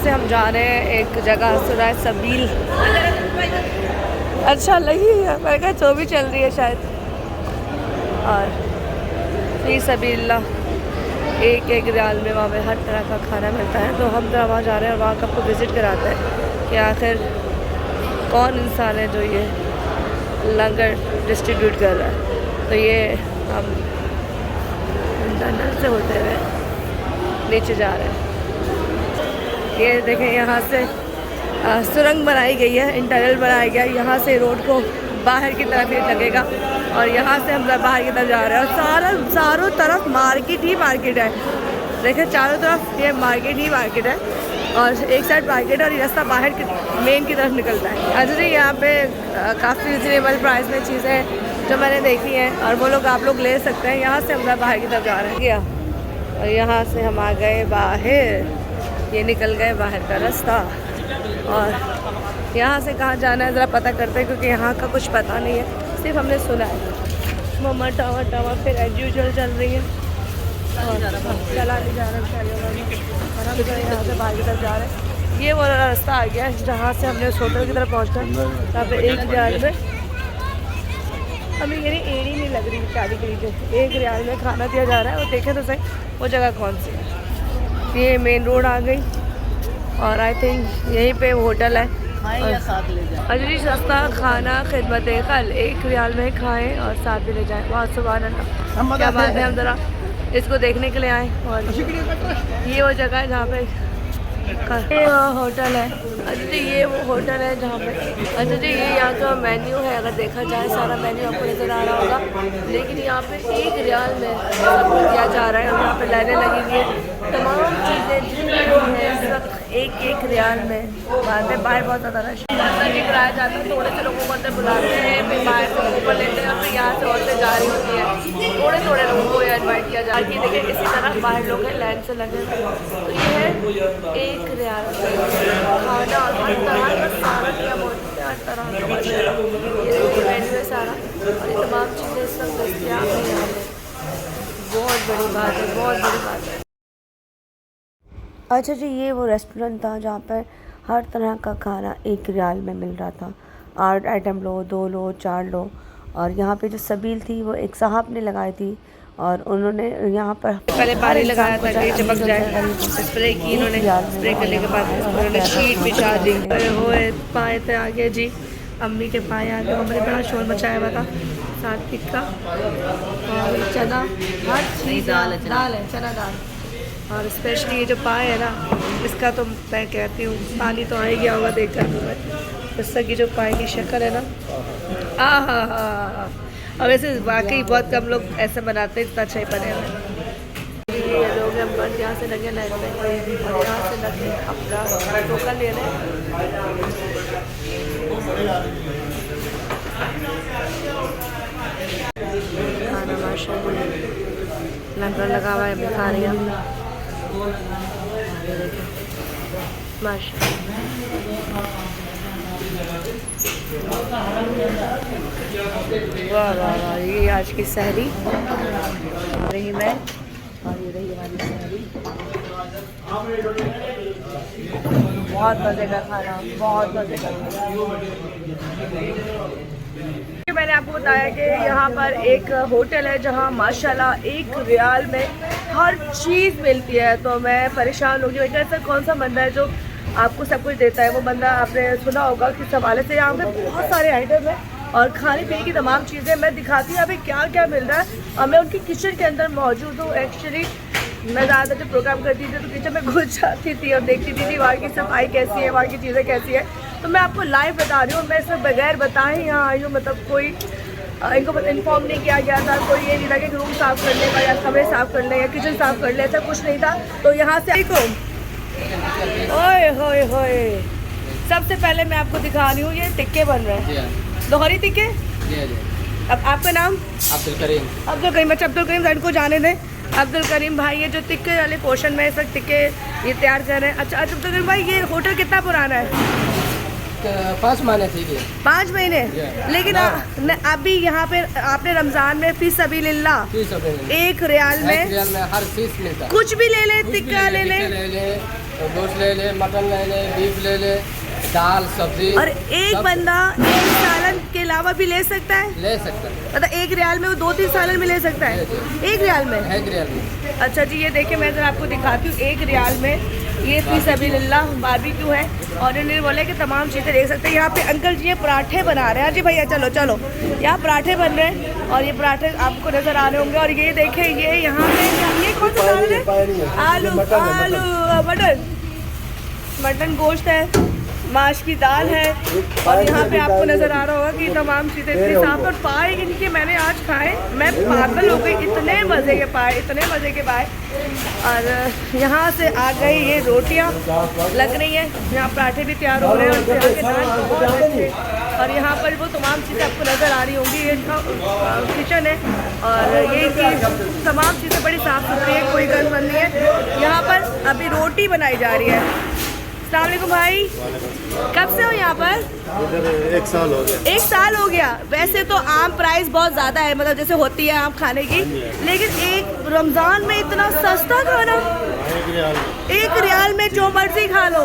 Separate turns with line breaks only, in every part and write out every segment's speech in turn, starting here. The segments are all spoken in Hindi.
से हम जा रहे हैं एक जगह सुना है सबील, अच्छा लगी है, मैं कहा तो भी चल रही है शायद। और फी सबील्लाह एक रियाल में वहाँ पे हर तरह का खाना मिलता है। तो हम तो वहाँ जा रहे हैं और वहाँ का आपको विज़िट कराते हैं कि आखिर कौन इंसान है जो ये लंगर डिस्ट्रीब्यूट कर रहा है। तो ये हम इंटरनल से होते हुए नीचे जा रहे हैं। ये देखें यहाँ से सुरंग बनाई गई है, इंटरनल बनाया गया है। यहाँ से रोड को बाहर की तरफ ये लगेगा और यहाँ से हम बाहर की तरफ जा रहे हैं। और चारों तरफ मार्केट ही मार्केट है। देखें चारों तरफ ये मार्केट ही मार्केट है और एक साइड मार्केट और ये रास्ता बाहर की मेन की तरफ निकलता है। अच्छा जी, यहाँ पे काफ़ी रिजनेबल प्राइस में चीज़ें जो मैंने देखी हैं और वो लोग आप लोग ले सकते हैं। यहाँ से हम बाहर की तरफ जा रहे हैं और यहाँ से हम आ गए बाहर, ये निकल गए बाहर का रास्ता। और यहाँ से कहाँ जाना है ज़रा पता करते हैं क्योंकि यहाँ का कुछ पता नहीं है, सिर्फ हमने सुना है। मम्मा टावा फिर एज यूजुअल चल रही है और चला नहीं जा रहा है और हम यहाँ से बाहर की तरफ जा रहे हैं। ये वो रास्ता आ गया है जहाँ से हमने उस होटल की तरफ पहुँचना है। यहाँ पे 1 रियाल में हमें ये एड़ी नहीं लग रही शादी के लिए, 1 रियाल में खाना दिया जा रहा है। और देखें तो सही वो जगह कौन सी है। ये मेन रोड आ गई और आई थिंक यहीं पे वो होटल है। अजरी सस्ता खाना खिदमत कल 1 रियाल में खाएं और साथ भी ले जाएं। बहुत सुभान अल्लाह, क्या बात है। हम ज़रा इसको देखने के लिए आए और ये वो जगह है जहाँ पे ये होटल है। अच्छा जी, ये वो होटल है जहाँ पे अच्छा जी ये यहाँ का मेन्यू है। अगर देखा जाए सारा मेन्यू आपको नज़र आ रहा होगा, लेकिन यहाँ पे 1 रियाल में सब कुछ दिया जा रहा है। यहाँ पे लाइनें लगी हुई है, तमाम चीज़ें जितनी हैं सब 1 रियाल में। बाद में बाहर बहुत ज़्यादा रश जी कराया जाता है, थोड़े से लोगों को अंदर बुलाते हैं, फिर बाहर से लोगों को लेते हैं और फिर यहाँ से औरतें जा रही होती हैं। थोड़े लोगों को इन्वाइट किया जाता है कि देखिए इसी तरह बाहर लोग हैं लाइन से लगे हुए। तो ये है 1 रियाल खाना और हर तरह का सारा क्या बोलते हैं, हर तरह का ये मेन्यू है सारा और ये तमाम चीज़ें इस वक्त दस्तियाब है यहाँ पे। बहुत बड़ी बात है, बहुत बड़ी बात है। अच्छा जी, ये वो रेस्टोरेंट था जहाँ पर हर तरह का खाना 1 रियाल में मिल रहा था। 8 आइटम लो, 2 लो, 4 लो। और यहाँ पे जो सबील थी वो एक साहब ने लगाई थी और उन्होंने यहाँ पर पहले पानी लगाया था कि चमक जाए, स्प्रे की इन्होंने। स्प्रे करने के बाद उन्होंने शीट बिछा दी। हुए पाए थे आगे जी, अम्मी के पाए आगे। मम्मी ने बड़ा शोर मचाया हुआ था। साथ टिक्का और चना, हर चीज़ दाल है, चना दाल। और स्पेशली ये जो पाए है ना, इसका तो मैं कहती हूँ पानी तो आ ही गया होगा देख कर तुम्हें। इस की जो पाए की शक्ल है ना, हाँ। और वैसे वाकई बहुत कम लोग ऐसे बनाते हैं, इतना अच्छा ही बने हुए। ये लोग हम बस यहाँ से लगे लाइन में और यहाँ से लगे अपना टोकन ले रहे हैं। खाना माशाल्लाह लंगर लगा हुआ है, अभी खा रही हैं वाह वाह वाह। ये आज की सहरी रही मैं और ये रही हमारी सहरी। बहुत मज़े का खाना, बहुत मज़े का खाना। मैंने आपको बताया कि यहाँ पर एक होटल है जहाँ माशाल्लाह 1 रियाल में हर चीज़ मिलती है। तो मैं परेशान होगी, ऐसा कौन सा बंदा है जो आपको सब कुछ देता है। वो बंदा आपने सुना होगा किस हवाले से। यहाँ पे बहुत सारे आइटम है और खाने पीने की तमाम चीज़ें मैं दिखाती हूँ अभी क्या क्या मिल रहा है। और मैं उनकी किचन के अंदर मौजूद हूँ। एक्चुअली मैं ज़्यादा जब प्रोग्राम करती थी तो किचन में घुस जाती थी और देखती थी वहाँ की सफाई कैसी है, वहाँ की चीज़ें कैसी है। तो मैं आपको लाइव बता रही हूँ। मैं इसमें बगैर बताए यहाँ आई हूँ, मतलब कोई इनको इन्फॉर्म नहीं किया गया था। कोई ये नहीं था कि रूम साफ़ कर ले या कमरे साफ़ कर ले या किचन साफ़ कर ले, ऐसा कुछ नहीं था। तो यहाँ से ओए होए होए, सबसे पहले मैं आपको दिखा रही हूँ ये टिक्के बन रहे हैं, दोहरी टिक्के। अब आपका नाम? अब्दुल करीम। अच्छा अब्दुल करीम साइड को जाने दें। अब्दुल करीम भाई ये जो टिक्के वाले पोर्शन में सब टिक्के ये तैयार कर रहे हैं। अच्छा अब्दुल करीम भाई ये होटल कितना पुराना है?
5 महीने थी।
5 महीने। लेकिन अभी यहाँ पे आपने रमजान में फी सबीलिल्लाह 1 रियाल में
हर चीज मिलता है।
कुछ भी ले ले, टिक्का ले ले,
तो गोश्त ले ले, मटन ले ले, बीफ ले ले, दाल सब्जी।
और एक
सब
बंदा एक सालन के अलावा भी ले सकता है?
ले सकता है।
मतलब 1 रियाल में वो 2-3 सालन भी ले सकता है? 1 रियाल में?
1 रियाल में।
अच्छा जी, ये देखिए मैं जरा आपको दिखाती हूँ। 1 रियाल में ये फी सबिलिल्लाह बारबेक्यू है और इन्होंने बोला कि तमाम चीज़ें देख सकते हैं। यहाँ पे अंकल जी ये पराठे बना रहे हैं। जी भैया चलो चलो, यहाँ पराठे बन रहे हैं और ये पराठे आपको नज़र आ रहे होंगे। और ये देखें ये यहाँ पे ये कौन सा दाल है? आलू मटन गोश्त है, माश की दाल है और यहाँ पे आपको नज़र आ रहा होगा कि तमाम चीज़ें इतनी साफ। और पाए इनके मैंने आज खाए, मैं पागल हो गई, इतने मज़े के पाए, इतने मज़े के पाए। और यहाँ से आ गई ये रोटियाँ लग रही हैं, यहाँ पराठे भी तैयार हो रहे हैं और यहाँ के नान बहुत अच्छे। और यहाँ पर वो तमाम चीज़ें आपको नज़र आ रही होंगी। ये इनका किचन है और ये कि तमाम चीज़ें बड़ी साफ़ सुथरी है, कोई गंद बंद नहीं है। यहाँ पर अभी रोटी बनाई जा रही है। अस्सलाम वालेकुम भाई, कब से हो यहाँ पर?
1 साल हो गया।
1 साल हो गया। वैसे तो आम प्राइस बहुत ज़्यादा है, मतलब जैसे होती है आम खाने की, लेकिन एक रमज़ान में इतना सस्ता खाना 1 रियाल में जो मर्जी खा लो।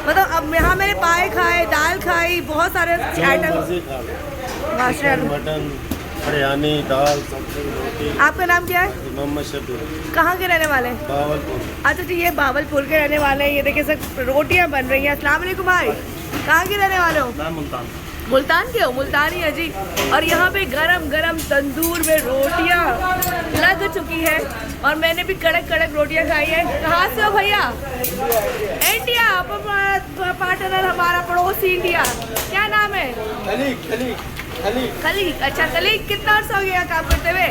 मतलब अब यहाँ मैंने पाए खाए, दाल खाई, बहुत सारे आइटम। माशाल्लाह।
मटन, बिरयानी, दाल, सब्जी, रोटी।
आपका नाम क्या है?
मोहम्मद शबीर।
कहाँ के रहने वाले?
बावलपुर।
अच्छा जी, ये बावलपुर के रहने वाले हैं। ये देखिए सब रोटियाँ बन रही हैं। अस्सलाम वालेकुम भाई, कहाँ के रहने वाले हो?
मैं मुल्तान।
मुल्तान के हो? मुल्तानी है जी। और यहाँ पे गरम गरम तंदूर में रोटियाँ लग चुकी है और मैंने भी कड़क कड़क रोटियाँ खाई है। कहाँ से हो भैया? इंडिया। पार्टनर हमारा पड़ोसी इंडिया, क्या नाम है? खलीक। अच्छा खलीक, कितना अर्सा हो गया काम करते हुए?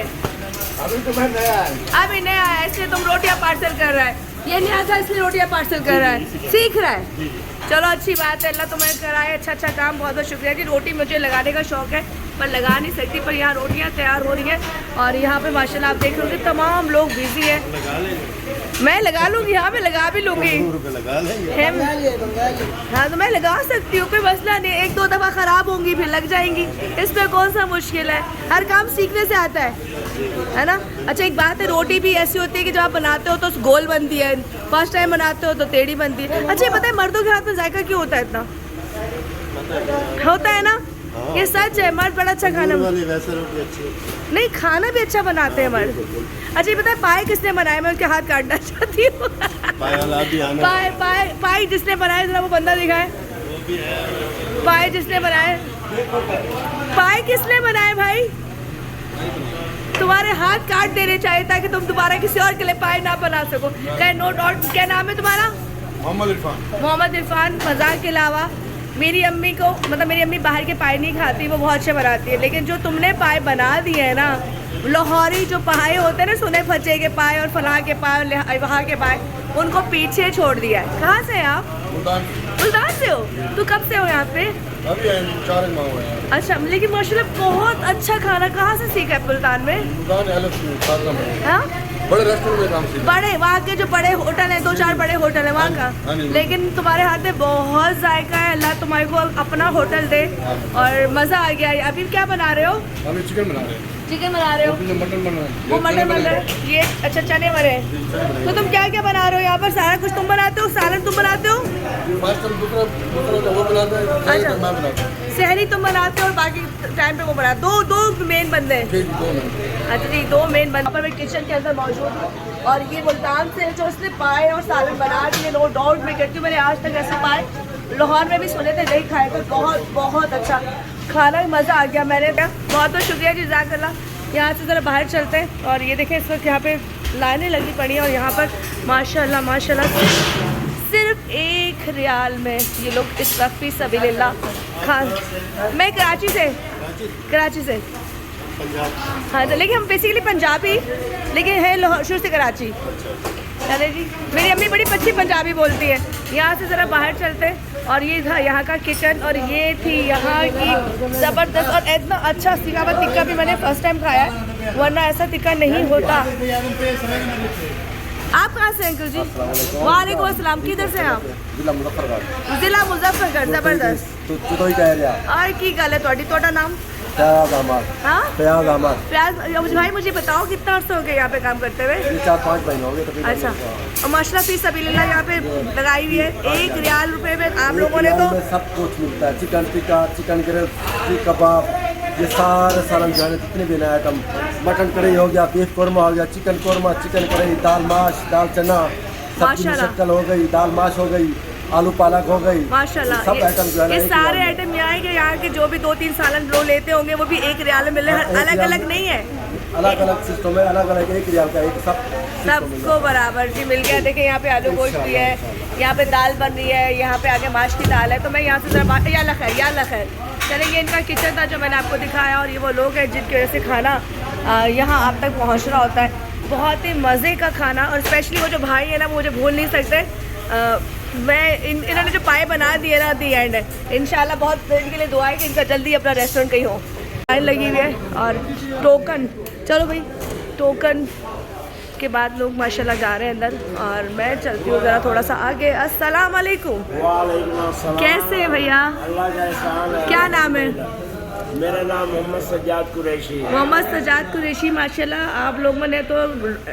अभी तो मैं नया है।
अभी नया है, इसलिए तुम रोटियाँ पार्सल कर रहा है। ये नया था इसलिए रोटियाँ पार्सल कर रहा है, सीख रहा है। चलो अच्छी बात है, अल्लाह तुम्हें कराए अच्छा काम। बहुत बहुत शुक्रिया जी। रोटी मुझे लगाने का शौक़ है पर लगा नहीं सकती, पर यहाँ रोटियाँ तैयार हो रही हैं और यहाँ पे माशाल्लाह आप देख रहे हो कि तमाम लोग बिजी हैं। मैं लगा लूँगी, यहाँ पे लगा भी लूँगी।
लगा लेंगे।
हाँ तो मैं लगा सकती हूँ, कोई मसला नहीं। 1-2 दफ़ा ख़राब होंगी फिर लग जाएंगी, इसमें कौन सा मुश्किल है। हर काम सीखने से आता है ना। अच्छा एक बात है, रोटी भी ऐसी होती है कि जब आप बनाते हो तो गोल बनती है, फर्स्ट टाइम बनाते हो तो टेढ़ी बनती है। अच्छा ये पता है मर्दों के हाथ में जायका क्यों होता है इतना? होता है ना, ये सच है। मर्द बड़ा अच्छा खाना
वैसे रोटी अच्छी
नहीं, खाना भी अच्छा बनाते हैं मर्द। अच्छा ये पता है पाए किसने बनाए? मैं उनके हाथ काटना चाहती हूँ। पाए जिसने बनाए जरा वो बंदा दिखाए। पाए जिसने बनाए, पाए किसने बनाए भाई? तुम्हारे हाथ काट देने चाहिए ताकि तुम दोबारा किसी और के लिए पाए ना बना सको। No doubt. क्या नाम है तुम्हारा? मोहम्मद इरफान। मजाक के अलावा मेरी अम्मी को, मतलब मेरी अम्मी बाहर के पाए नहीं खाती, वो बहुत अच्छे बनाती है, लेकिन जो तुमने पाए बना दिए हैं ना, लाहौरी जो पाए होते हैं ना, सुने फचे के पाए और फलां के पाए और वहाँ के पाए, उनको पीछे छोड़ दिया है। कहाँ से हैं आप? मुल्तान से हो? तो कब से हो यहाँ पे?
अभी 4 माह हुए हैं।
अच्छा, लेकिन माशाल्लाह बहुत अच्छा खाना कहाँ से सीखा है मुल्तान में? हाँ
बड़े रेस्टोरेंट में काम सीखा।
बड़े वहाँ के जो बड़े होटल हैं, 2-4 बड़े होटल हैं वहाँ का, लेकिन तुम्हारे हाथ में बहुत जायका है। अल्लाह तुम्हारे को अपना होटल दे और मज़ा आ गया। अभी क्या बना रहे हो?
अभी चिकन बना रहे हैं।
चिकन बना रहे हो?
मटन बना रहे हैं।
वो मटन बन रहा है। ये अच्छा चने बने हैं। तो तुम क्या क्या बना रहे हो यहाँ पर? सारा कुछ तुम बनाते हो? सालन तुम बनाते हो? अच्छा सहरी तुम बनाते हो और बाकी टाइम पे वो बनाते हो? दो मेन बंदे हैं। अच्छा जी, 2 मेन बंदे। पर मैं किचन के अंदर मौजूद हूँ और ये मुल्तान से जो उसने पाए और सालन बना दिए, नो डाउट मैं कहती हूँ मैंने आज तक ऐसे पाए लाहौर में भी सुने थे, नहीं खाए थे। बहुत अच्छा खाना, मज़ा आ गया। मैंने कहा बहुत बहुत शुक्रिया जी, जज़ाकल्लाह। यहाँ से ज़रा बाहर चलते हैं और ये देखें इस वक्त यहाँ पे लाइनें लगी पड़ी हैं और यहाँ पर माशाल्लाह सिर्फ 1 रियाल में ये लोग इस वक्त फी सबिलिल्लाह खान। मैं कराची से हाँ, तो लेकिन हम बेसिकली पंजाबी, लेकिन है लाहौर शुरू से कराची। चले जी, मेरी अम्मी बड़ी अच्छी पंजाबी बोलती है। यहाँ से ज़रा बाहर चलते हैं और ये था यहाँ का किचन और ये थी यहाँ की ज़बरदस्त और इतना अच्छा सीखा हुआ टिक्का भी मैंने फ़र्स्ट टाइम खाया है, वरना ऐसा टिक्का नहीं होता। आप कहाँ से अंकल जी? वालेकुम अस्सलाम। किधर से हैं आप?
जिला मुजफ्फरगढ़।
जिला मुजफ्फरगढ़। ज़बरदस्त।
तो ही कह रहे हैं
और की गल है थोड़ी? ਤੁਹਾਡਾ नाम?
प्याज अहमद।
हाँ
प्याज अहमद।
प्याज भाई मुझे बताओ कितना अर्सा हो गया यहाँ पे काम करते हुए?
4-5 महीने हो गए तकरीबन।
अच्छा, और माशाल्लाह फी सबीलिल्लाह यहाँ पे लगाई हुई है। 1 रियाल रुपए में आप लोगों ने तो
सब कुछ मिलता है। चिकन टिक्का, चिकन ग्रिल, सीख कबाब, ये सारे सालन जो है जितने भी नए आइटम, मटन कढ़ी हो गया, बीफ कौरमा हो गया, चिकन कौरमा, चिकन कढ़ी, दाल माश, दाल चना, सब्जी
माशाल्लाह।
मुशक्कल हो गई, दाल माश हो गई, आलू पालक हो गई,
माशाल्लाह
सब आइटम जो है
ये
ना एक
सारे
रियाल में।
आइटम यहाँ के यहाँ के जो भी 2-3 सालन लोग लेते होंगे वो भी 1 रियाल में मिल रहे हैं।
हाँ, एक
अलग
रियाल
अलग
में।
नहीं है,
अलग अलग सिस्टम है, अलग अलग 1 रियाल का एक सब
सबको बराबर जी मिल गया। देखिए यहाँ पे आलू गोश्त भी है, यहाँ पे दाल बन रही है, यहाँ पे आगे माश की दाल है। तो मैं यहाँ से जरा या खैर चलिए, ये इनका किचन था जो मैंने आपको दिखाया, और ये वो लोग हैं जिनकी वजह से खाना यहाँ आप तक पहुँच रहा होता है। बहुत ही मज़े का खाना, और स्पेशली वो जो भाई है ना वो मुझे भूल नहीं सकते। मैं इन्होंने जो पाए बना दिए ना दी एंड, इंशाल्लाह बहुत इनके लिए दुआ है कि इनका जल्दी अपना रेस्टोरेंट कहीं हो। लाइन लगी हुई है और टोकन, चलो भाई टोकन के बाद लोग माशाल्लाह जा रहे हैं अंदर, और मैं चलती हूँ ज़रा थोड़ा सा आगे। अस्सलाम वालेकुम, कैसे हैं भैया?
अल्लाह का एहसान है।
क्या नाम है?
मेरा नाम मोहम्मद सज्जाद कुरैशी है।
मोहम्मद सज्जाद कुरैशी, माशाल्लाह आप लोगों ने तो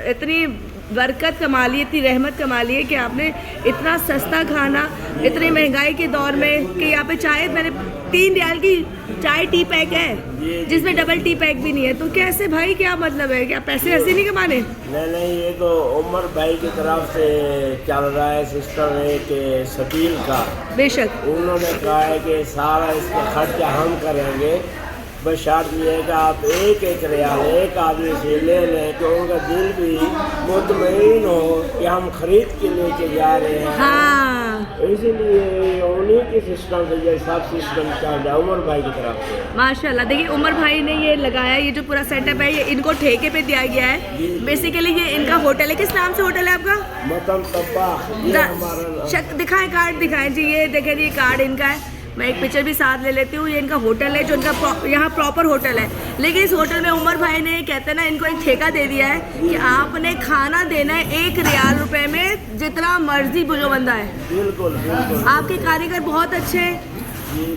इतनी बरकत कमा ली, इतनी रहमत कमा ली है कि आपने इतना सस्ता खाना इतनी महंगाई के दौर में, कि यहाँ पे चाय मैंने 3 रियाल की चाय टी पैक है जिसमें डबल टी पैक भी नहीं है। तो कैसे भाई, क्या मतलब है, क्या पैसे ऐसे नहीं कमाने?
नहीं, ये तो उमर भाई की तरफ से चल रहा है सिस्टम है कि सबील का।
बेशक
उन्होंने कहा है कि सारा इसका खर्चा हम करेंगे, बस शर्त ये है कि आप 1-1 रियाल एक आदमी से ले लें, तो उनका दिल भी मुतमईन हो कि हम खरीद के लेके जा रहे हैं।
हाँ
इसीलिए उन्हीं के सिस्टम से ये सब सिस्टम चल रहा है उमर भाई की तरफ से।
माशाल्लाह। देखिए उमर भाई ने ये लगाया, ये जो पूरा सेटअप है ये इनको ठेके पे दिया गया है। बेसिकली ये इनका होटल है। किस नाम से होटल है आपका?
मतम तब्बा, ये हमारा
दिखाएं, कार्ड दिखाएं जी। ये देखें जी कार्ड इनका है, मैं एक पिक्चर भी साथ ले लेती हूँ। ये इनका होटल है जो इनका यहाँ प्रॉपर होटल है, लेकिन इस होटल में उमर भाई ने कहते हैं ना इनको एक ठेका दे दिया है कि आपने खाना देना है 1 रियाल रुपए में, जितना मर्जी जो बंदा है।
बिल्कुल बिल्कुल।
आपके कारीगर बहुत अच्छे हैं,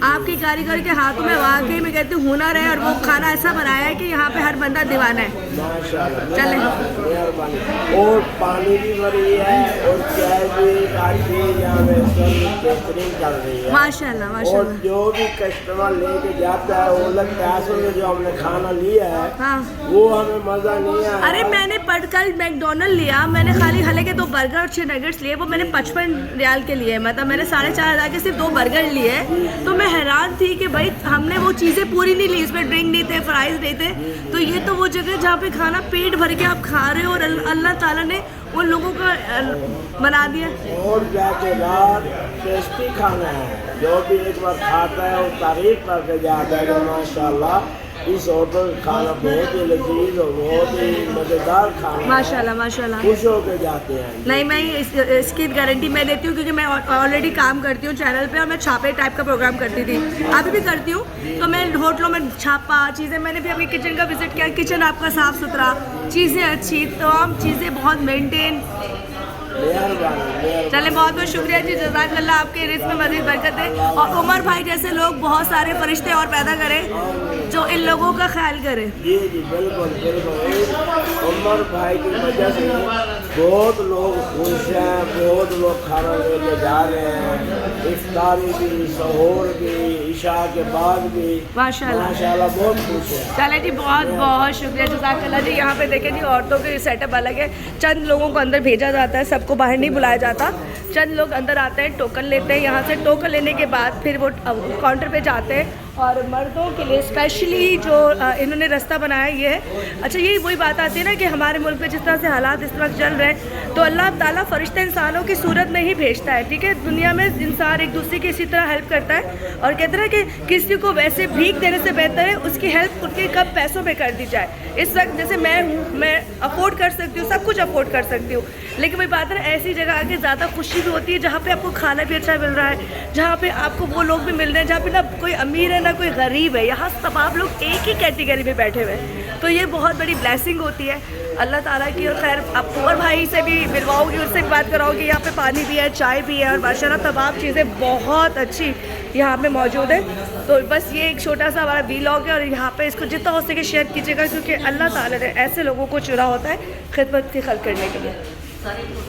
आपके कारीगर के हाथों में वाकई में कहते हैं हुनर है, और वो खाना ऐसा बनाया है कि यहाँ पे हर बंदा दीवाना है।
माशाल्लाह,
चलें।
मेहरबानी। और पानी भी भरी है और चाय भी काफ़ी यहाँ में सब बेहतरीन चल रही है।
माशाल्लाह
और
माशाल्लाह।
जो भी कस्टमर लेके जाता है वो लगता है असल में जो हमने खाना लिया है
हाँ,
वो हमें मज़ा नहीं आया।
अरे मैंने कल मैकडोनल्ड लिया, मैंने खाली हालांकि 2 बर्गर और 6 नगेट्स लिए, वो मैंने 55 रियाल के लिए, मतलब मैंने 4,500 के सिर्फ 2 बर्गर लिए। तो मैं हैरान थी कि भाई हमने वो चीज़ें पूरी नहीं ली, इसमें ड्रिंक नहीं थे, फ्राइज नहीं थे। तो ये तो वो जगह जहाँ पे खाना पेट भर के आप खा रहे हो, और अल्लाह ताला ने उन लोगों का बना दिया।
और जाके रात टेस्टी खाना है, जो भी एक बार खाता है वो तारीफ करके जाता है कि माशाल्लाह इस होटल का खाना बहुत ही लजीज और बहुत ही मज़ेदार खाना।
माशाल्लाह माशाल्लाह।
खुश होके जाते हैं।
नहीं, मैं इसकी गारंटी मैं देती हूँ, क्योंकि मैं ऑलरेडी काम करती हूँ चैनल पे, और मैं छापे टाइप का प्रोग्राम करती थी, अभी भी करती हूँ। तो मैं होटलों में छापा चीज़ें, मैंने भी अपनी किचन का विजिट किया, किचन आपका साफ़ सुथरा, चीज़ें अच्छी, तमाम चीज़ें बहुत मेंटेन। चले, बहुत बहुत शुक्रिया जी, जज़ाकल्लाह, आपके रिस्क में मज़ीद बरकत है, और उमर भाई जैसे लोग बहुत सारे फरिश्ते और पैदा करें जो इन लोगों का ख्याल करें।
जी जी बिल्कुल बिल्कुल। उमर भाई की वजह से बहुत लोग खुश हैं, बहुत लोग खाना लेके जा रहे हैं, इफ्तारी भी, सहूर भी, इशा के बाद भी
माशाल्लाह
माशाल्लाह बहुत खुश है।
चले जी, बहुत बहुत शुक्रिया, जज़ाकल्लाह जी। यहाँ पे देखें जी, औरतों के सेटअप अलग है, चंद लोगों को अंदर भेजा जाता है, सबको बाहर नहीं बुलाया जाता। चंद लोग अंदर आते हैं, टोकन लेते हैं, यहाँ से टोकन लेने के बाद फिर वो काउंटर पे जाते हैं। और मर्दों के लिए स्पेशली जो इन्होंने रास्ता बनाया ये है। अच्छा, यही वही बात आती है ना कि हमारे मुल्क में जिस तरह से हालात इस वक्त चल रहे हैं, तो अल्लाह ताला फरिश्ते इंसानों की सूरत में ही भेजता है, ठीक है। दुनिया में इंसान एक दूसरे की इसी तरह हेल्प करता है, और कहते हैं कि किसी को वैसे भीख देने से बेहतर है उसकी हेल्प उनके कब पैसों में कर दी जाए। इस वक्त जैसे मैं हूँ, मैं अफोर्ड कर सकती हूँ, सब कुछ अफोर्ड कर सकती हूँ, लेकिन वही बात है ऐसी जगह आके ज़्यादा खुशी भी होती है जहाँ पे आपको खाना भी अच्छा मिल रहा है, जहाँ पे आपको वो लोग भी मिल रहे हैं जहाँ पे ना कोई अमीर है ना कोई गरीब है, यहाँ सब आप लोग एक ही कैटेगरी में बैठे हुए हैं। तो ये बहुत बड़ी ब्लेसिंग होती है। अल्लाह ताला की। और खैर अब और भाई से भी मिलवाऊंगी, उससे भी बात कराऊंगी। यहाँ पे पानी भी है, चाय भी है और माशाल्लाह तमाम चीज़ें बहुत अच्छी यहाँ पे मौजूद है। तो बस ये एक छोटा सा हमारा व्लॉग है और यहाँ पे इसको जितना हो सके शेयर कीजिएगा, क्योंकि अल्लाह ताला ने ऐसे लोगों को चुना होता है खिदमत की खल्क करने के लिए।